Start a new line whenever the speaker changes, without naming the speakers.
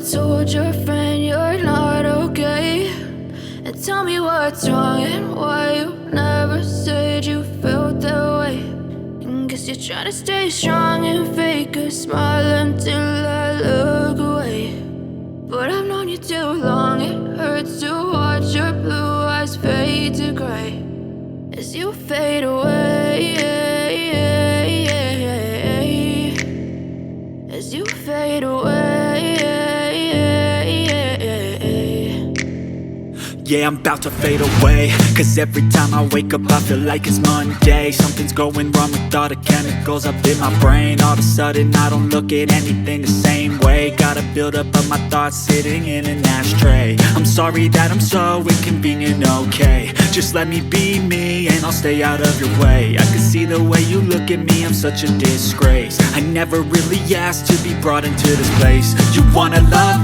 told your friend you're not okay? And tell me what's wrong and why you never said you felt that way. And guess you're trying to stay strong and fake a smile until I look away. But I've known you too long, it hurts to watch your blue eyes fade to gray as you fade away, as you fade away.
Yeah, I'm about to fade away, cause every time I wake up I feel like it's Monday. Something's going wrong with all the chemicals up in my brain. All of a sudden I don't look at anything the same way. Got a build up of my thoughts sitting in an ashtray. I'm sorry that I'm so inconvenient, okay? Just let me be me and I'll stay out of your way. I can see the way you look at me, I'm such a disgrace. I never really asked to be brought into this place. You wanna love